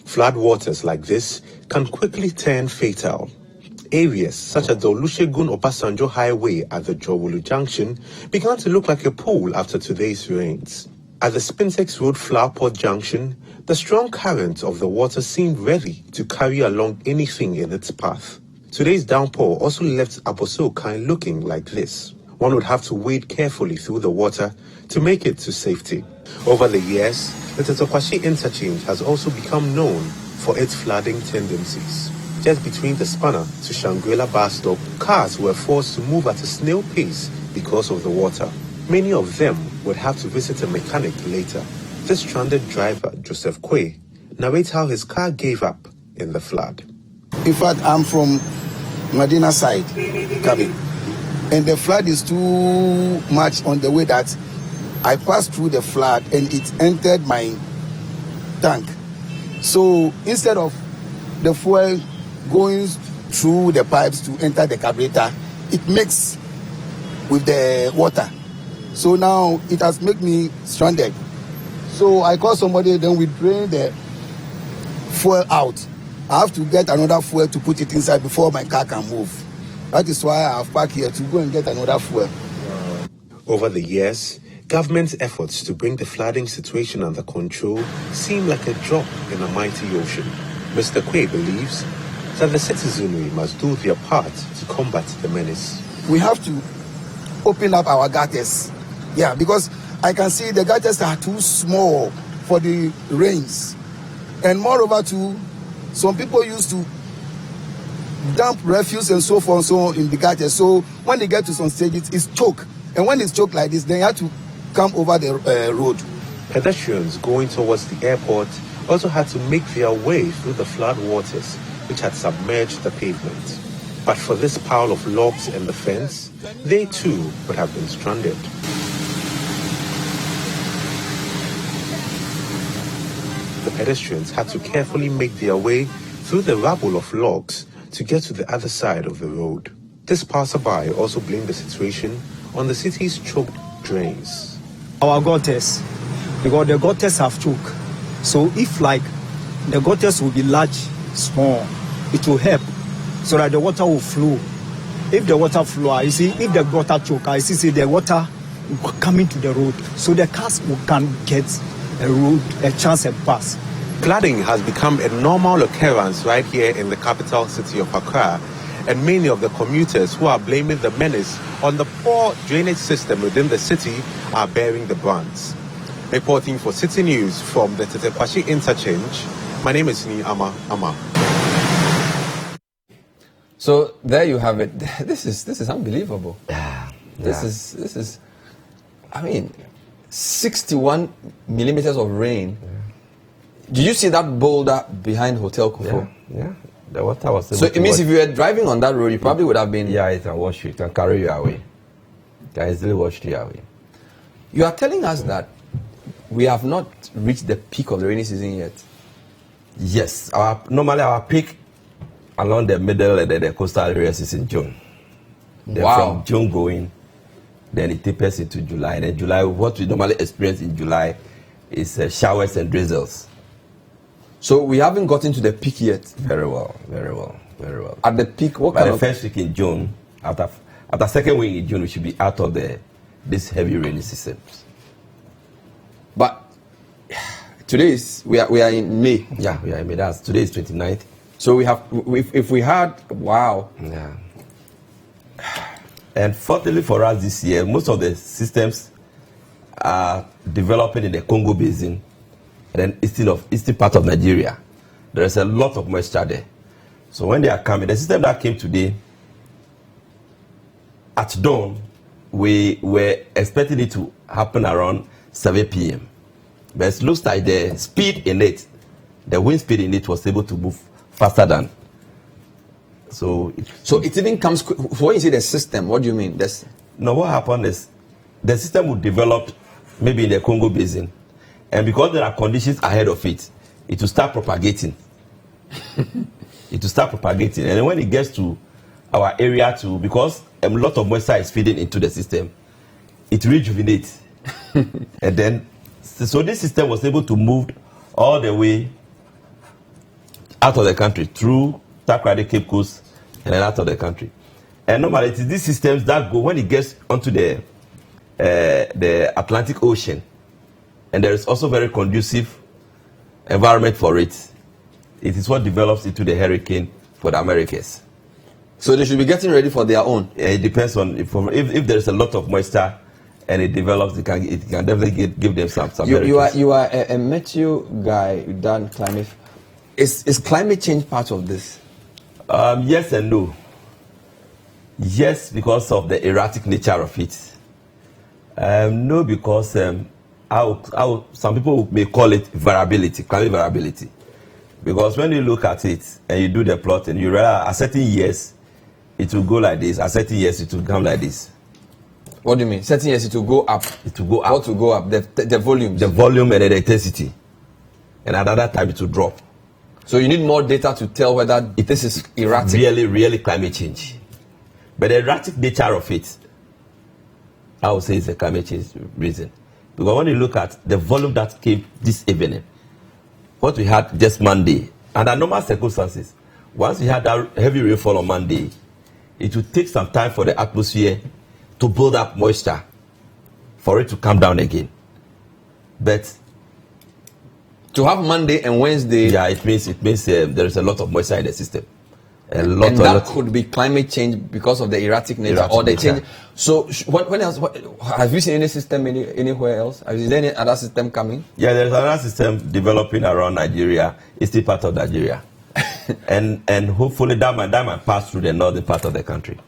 Flood waters like this can quickly turn fatal. Areas such as the Olusegun Obasanjo Highway at the Jowolu Junction began to look like a pool after today's rains. At the Spintex Road Flowerpot Junction, the strong current of the water seemed ready to carry along anything in its path. Today's downpour also left Abosokan looking like this. One would have to wade carefully through the water to make it to safety. Over the years, the Tetokwashi interchange has also become known for its flooding tendencies. Just between the Spanner to Shangri-La bus stop, cars were forced to move at a snail pace because of the water. Many of them would have to visit a mechanic later. This stranded driver, Joseph Kwe, narrates how his car gave up in the flood. In fact, I'm from Medina side, Kabi, and the flood is too much on the way that I passed through the flood and it entered my tank. So instead of the fuel going through the pipes to enter the carburetor, it mixed with the water. So now it has made me stranded. So I called somebody, then we drain the fuel out. I have to get another fuel to put it inside before my car can move. That is why I have parked here to go and get another fuel. Over the years, government's efforts to bring the flooding situation under control seem like a drop in a mighty ocean. Mr. Kwe believes that the citizenry must do their part to combat the menace. We have to open up our gutters. Yeah, because I can see the gutters are too small for the rains. And moreover too, some people used to dump refuse and so forth and so on in the gutters. So when they get to some stages, it's choked. And when it's choked like this, they have to come over the road. Pedestrians going towards the airport also had to make their way through the flood waters, which had submerged the pavement. But for this pile of logs and the fence, they too would have been stranded. The pedestrians had to carefully make their way through the rubble of logs to get to the other side of the road. This passerby also blamed the situation on the city's choked drains. Our gutters, because the gutters have choked. So if like the gutters will be large, small, it will help so that the water will flow. If the water flow, you see, if the gutter choke, I see the water coming to the road, so the cars can get a road, a chance and pass. Flooding has become a normal occurrence right here in the capital city of Accra, and many of the commuters who are blaming the menace on the poor drainage system within the city are bearing the brunt. Reporting for City News from the Tetokwashi interchange, my name is Ni Ama. So there you have it. This is unbelievable. This is I mean, 61 millimeters of rain. Did you see that boulder behind Hotel Kufo? Yeah. The water was. So it means if you were driving on that road, you probably would have been. Yeah, it can wash you. It can carry you away. It can easily wash you away. You are telling us that we have not reached the peak of the rainy season yet. Yes, normally our peak along the middle and the coastal areas is in June. Then from June going, then it tapers into July. And then July, what we normally experience in July is showers and drizzles. So we haven't gotten to the peak yet. Very well, very well, very well. At the peak, what by kind the of first week in June, after second week in June, we should be out of this heavy rainy systems. But today we are in May. Yeah, we are in May. Today is 29th. So we have if we had yeah. And fortunately for us this year, most of the systems are developing in the Congo Basin and then eastern part of Nigeria. There is a lot of moisture there. So when they are coming, the system that came today, at dawn, we were expecting it to happen around 7 p.m. But it looks like the speed in it, the wind speed in it was able to move faster than. So it even comes. When you say the system, what do you mean? No, what happened is the system would develop maybe in the Congo Basin, and because there are conditions ahead of it, it will start propagating. It will start propagating, and then when it gets to our area too, because a lot of moisture is feeding into the system, it rejuvenates. And then, so this system was able to move all the way out of the country through Takoradi Cape Coast and then out of the country. And normally it is these systems that go when it gets onto the Atlantic Ocean, and there is also very conducive environment for it. It is what develops into the hurricane for the Americas. So they should be getting ready for their own. It depends on if there is a lot of moisture and it develops, it can definitely give them some. You are a meteo guy. You've done climate. Is climate change part of this? Yes and no. Yes, because of the erratic nature of it. No, because some people may call it variability, climate variability. Because when you look at it and you do the plot and you realize at certain years it will go like this, at certain years it will come like this. What do you mean? Certain years it will go up. It will go up. What will go up? The volume. The volume and the intensity. And at another time it will drop. So you need more data to tell whether this is erratic. Really climate change. But the erratic nature of it, I would say, is a climate change reason. Because when you look at the volume that came this evening, what we had just Monday, under normal circumstances, once we had that heavy rainfall on Monday, it will take some time for the atmosphere to build up moisture for it to come down again. But to have Monday and Wednesday, yeah, it means there is a lot of moisture in the system. That could be climate change because of the erratic nature or the change. So when else? Have you seen any system anywhere else? Is there any other system coming? Yeah, there's another system developing around Nigeria, eastern part of Nigeria, and hopefully that might pass through the northern part of the country.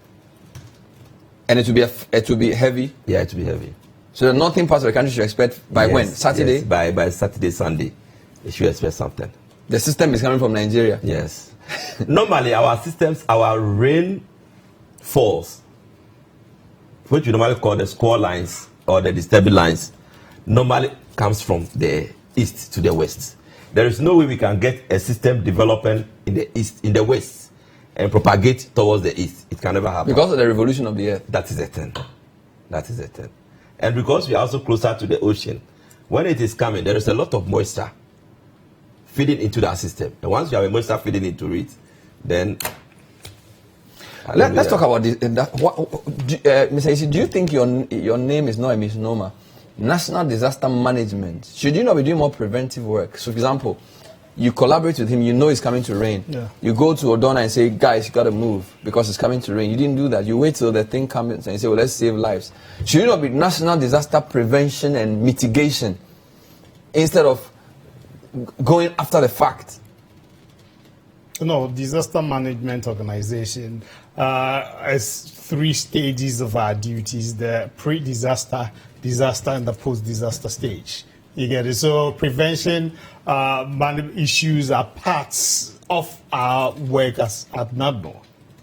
And it will be heavy. Yeah, it will be heavy. So the northern part of the country should expect by when? Saturday. Yes, by Saturday, Sunday, they should expect something. The system is coming from Nigeria. Yes. Normally, our rain falls, which we normally call the score lines or the disturbing lines, normally comes from the east to the west. There is no way we can get a system developing in the west and propagate towards the east. It can never happen. Because of the revolution of the earth. That is a thing. That is a thing. And because we are also closer to the ocean, when it is coming, there is a lot of moisture feeding into that system. And once you have a moisture feeding into it, then... Let's talk about this. Mr. Isi, do you think your name is not a misnomer? National Disaster Management. Should you not be doing more preventive work? So, for example, you collaborate with him, you know it's coming to rain. Yeah. You go to Odona and say, guys, you got to move because it's coming to rain. You didn't do that. You wait till the thing comes and you say, well, let's save lives. Should you not be national disaster prevention and mitigation instead of going after the fact? No, disaster management organization has 3 stages of our duties: the pre-disaster, disaster, and the post-disaster stage. You get it? So prevention issues are parts of our work at NADMO.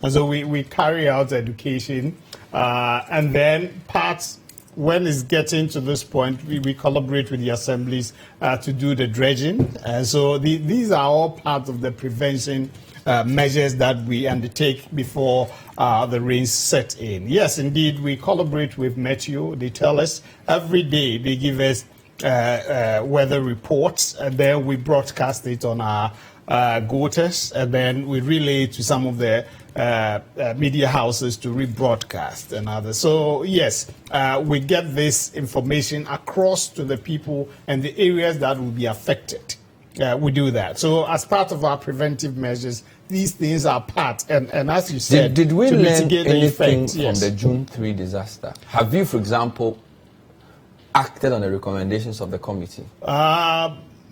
And so we carry out education, and then parts when it's getting to this point, we collaborate with the assemblies to do the dredging. And so these are all part of the prevention measures that we undertake before the rains set in. Yes, indeed, we collaborate with Meteo. They tell us every day, they give us weather reports, and then we broadcast it on our GOTES, and then we relay it to some of the media houses to rebroadcast and others. So yes, we get this information across to the people and the areas that will be affected. We do that. So as part of our preventive measures, these things are part. And as you said, did we to learn mitigate anything the effect, from the June 3 disaster? Have you, for example, acted on the recommendations of the committee?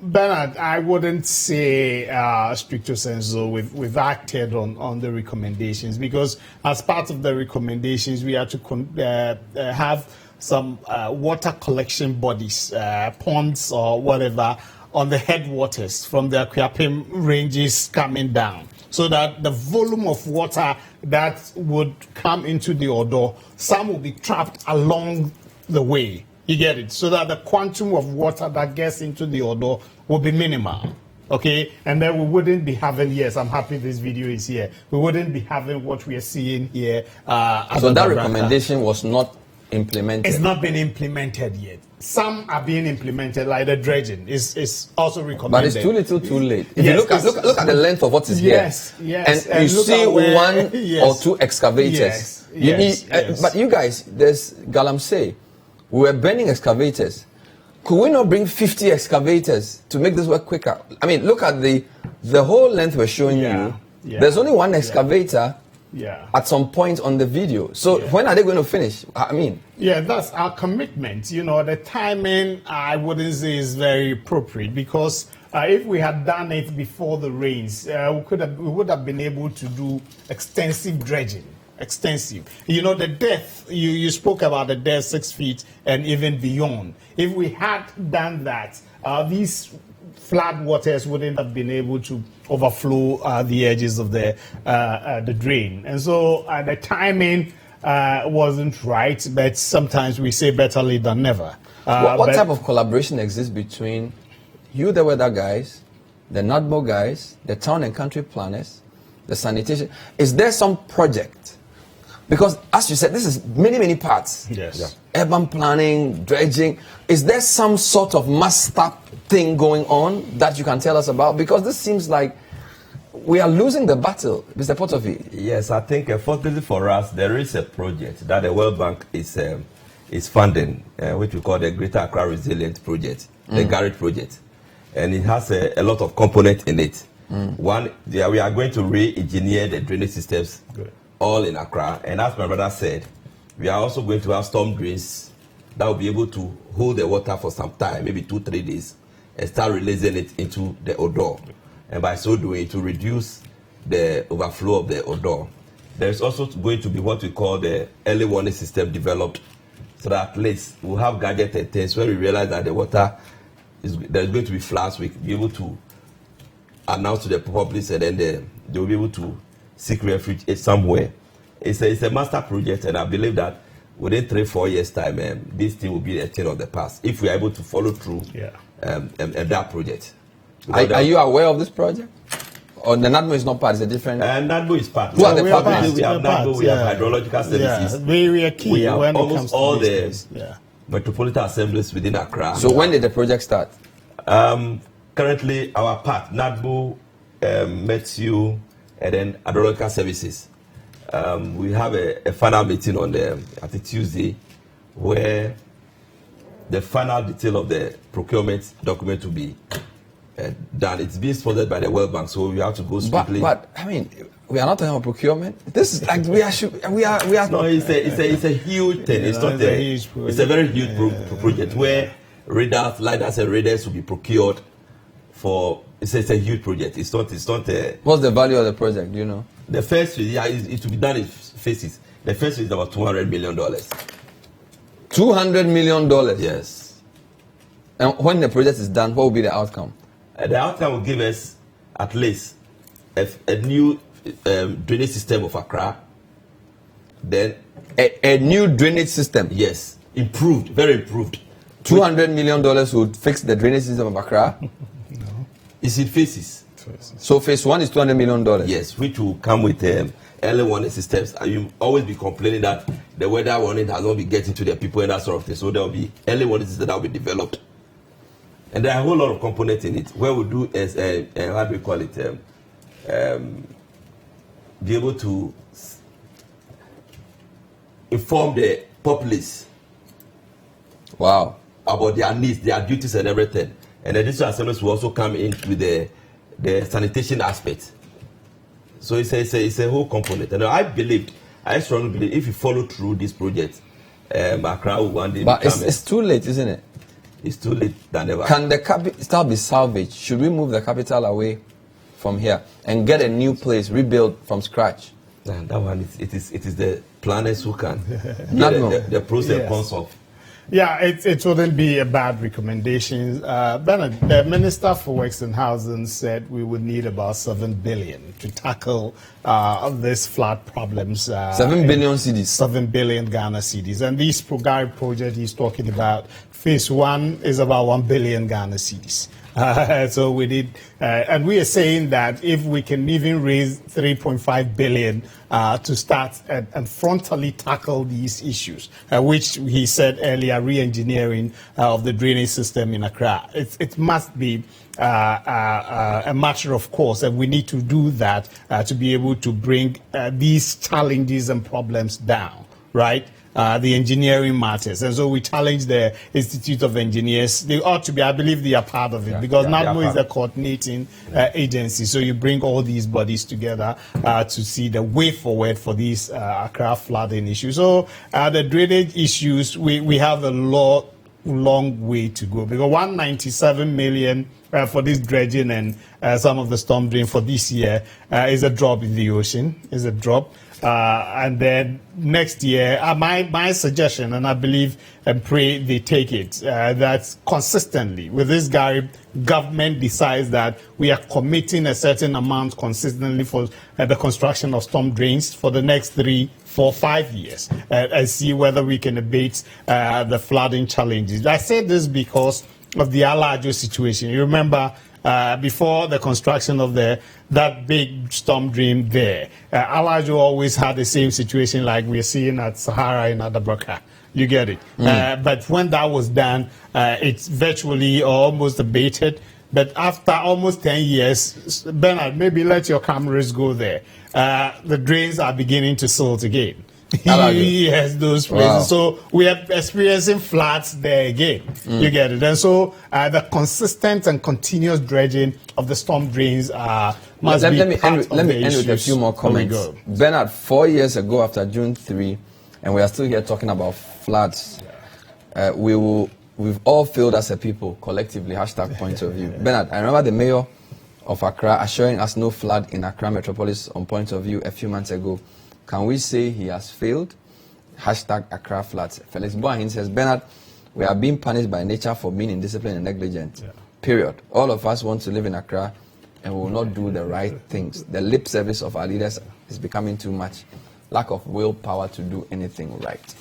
Bernard, I wouldn't say stricto sensu we've acted on the recommendations, because as part of the recommendations, we are to have some water collection bodies, ponds or whatever, on the headwaters from the Akuapem ranges coming down, so that the volume of water that would come into the Odo, some will be trapped along the way. You get it? So that the quantum of water that gets into the Odo will be minimal. Okay? And then we wouldn't be having, yes, I'm happy this video is here. We wouldn't be having what we are seeing here. So that recommendation was not implemented? It's not been implemented yet. Some are being implemented, like the dredging is also recommended. But it's too little, too late. If Yes, you look at the length of what is yes, here, yes, and you look see at where- one yes. or two excavators. Yes, You yes, need, yes. But you guys, there's Galamsey. We were burning excavators. Could we not bring 50 excavators to make this work quicker? I mean, look at the whole length we're showing you. Yeah. There's only one excavator Yeah. at some point on the video. So when are they going to finish? I mean, Yeah, that's our commitment. You know, the timing, I wouldn't say is very appropriate, because if we had done it before the rains, we would have been able to do extensive dredging. Extensive. You know, the depth, you spoke about the depth 6 feet and even beyond. If we had done that, these flood waters wouldn't have been able to overflow the edges of the drain. And so the timing wasn't right, but sometimes we say better late than never. what type of collaboration exists between you, the weather guys, the NADMO guys, the town and country planners, the sanitation? Is there some project? Because as you said, this is many parts. Yes. Yeah. Urban planning, dredging. Is there some sort of master thing going on that you can tell us about? Because this seems like we are losing the battle, Mr. Potofi. Yes, I think fortunately for us, there is a project that the World Bank is funding, which we call the Greater Accra Resilient Project, the Garrett Project. And it has a lot of components in it. One, we are going to re-engineer the drainage systems all in Accra. And as my brother said, we are also going to have storm drains that will be able to hold the water for some time, maybe 2-3 days, and start releasing it into the Odo. And by so doing, to reduce the overflow of the Odo. There's also going to be what we call the early warning system developed, so that at least we'll have gadgets and things where we realize that the water there's going to be floods. We'll be able to announce to the public, and then they will be able to seek refuge somewhere. It's a master project, and I believe that within 3-4 years' time, this thing will be a thing of the past if we are able to follow through that project. Are you aware of this project? Or the NADMO is not part, it's a different... NADMO is part. Who are the partners? We have NADMO, we have hydrological services. We are key we have when it almost comes to all these the things. metropolitan assemblies within Accra. So when did the project start? Currently, our part, NADMO, Meteo, and then hydrological services. We have a final meeting on I think Tuesday, where the final detail of the procurement document will be done. It's being sponsored by the World Bank, so we have to go swiftly. But I mean, we are not talking about procurement. This is like we are. No, it's a huge thing. It's not it's a very huge project where radars, lidars, and radars will be procured for. It's a huge project. It's not. What's the value of the project? Do you know? The first phase, it will be done in phases. The first phase is about $200 million. $200 million. Yes. And when the project is done, what will be the outcome? The outcome will give us at least a new drainage system of Accra. Then a new drainage system. Yes. improved, very improved. $200 million would fix the drainage system of Accra. It's in phases. So phase 1 is $200 million. Yes, which will come with early warning systems. And you always be complaining that the weather warning has not been getting to the people and that sort of thing. So there will be early warning systems that will be developed. And there are a whole lot of components in it. Where we do is, how do we call it? Be able to inform the populace. Wow. About their needs, their duties, and everything. And the district assemblies will also come in with the sanitation aspect. So it's a whole component. And I strongly believe if you follow through this project, Accra will one day. But it's too late, isn't it? It's too late than ever. Can the capital be salvaged? Should we move the capital away from here and get a new place, rebuild from scratch? And that one, it is the planners who can Not the pros and Yes. cons of. Yeah, it wouldn't be a bad recommendation. Bernard, the Minister for Works and Housing said we would need about 7 billion to tackle these flood problems. 7 billion cedis. 7 billion Ghana cedis. And this Progari project he's talking about, phase 1 is about 1 billion Ghana cedis. So we did, and we are saying that if we can even raise 3.5 billion to start and frontally tackle these issues, which he said earlier, re-engineering of the drainage system in Accra, it must be a matter of course, and we need to do that to be able to bring these challenges and problems down, right? The engineering matters. And so we challenge the Institute of Engineers. They ought to be, I believe they are part of it, because NADMO is the coordinating agency. So you bring all these bodies together to see the way forward for these Accra flooding issues. So the drainage issues, we have a long way to go, because 197 million for this dredging and some of the storm drain for this year is a drop in the ocean, is a drop. And then next year, my suggestion, and I believe and pray they take it, that consistently with this guy, government decides that we are committing a certain amount consistently for the construction of storm drains for the next 3, 4, 5 years, and see whether we can abate the flooding challenges. I say this because of the Alajo situation. You remember before the construction of that big storm drain there, Alajo always had the same situation like we're seeing at Sahara in Adabraka. You get it. But when that was done, it's virtually or almost abated. But after almost 10 years, Bernard, maybe let your cameras go there. The drains are beginning to silt again. Yes, those places. Wow. So we are experiencing floods there again. You get it. And so the consistent and continuous dredging of the storm drains must be Let me part end of with a issues. few more comments. Bernard, 4 years ago after June 3, and we are still here talking about floods, we've all failed as a people, collectively, hashtag point of view. Bernard, I remember the mayor of Accra assuring us no flood in Accra metropolis on point of view a few months ago. Can we say he has failed? Hashtag Accra floods. Felix Boahin says, Bernard, we are being punished by nature for being indisciplined and negligent. Period. All of us want to live in Accra and we will not do the right things. The lip service of our leaders is becoming too much. Lack of willpower to do anything right.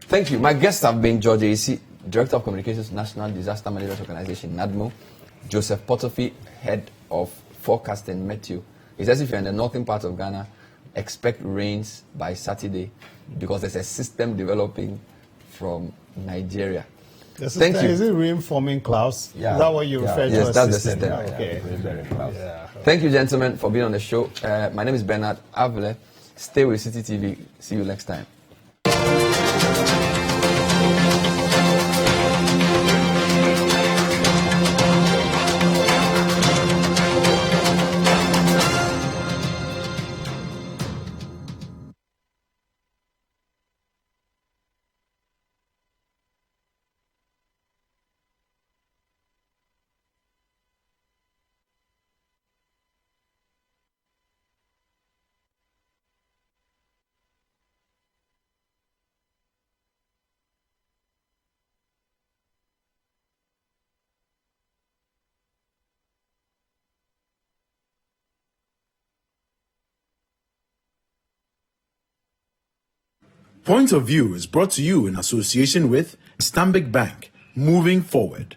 Thank you. My guests have been George A.C., Director of Communications, National Disaster Management Organization, NADMO, Joseph Potofi, Head of Forecasting, Meteo. He says if you're in the northern part of Ghana, expect rains by Saturday because there's a system developing from Nigeria. Thank you. Is it rain-forming clouds? Yeah. Is that what you refer to Yes, as that's the system? system. Okay. Thank you, gentlemen, for being on the show. My name is Bernard Avle. Stay with City TV. See you next time. Point of View is brought to you in association with Stanbic Bank, moving forward.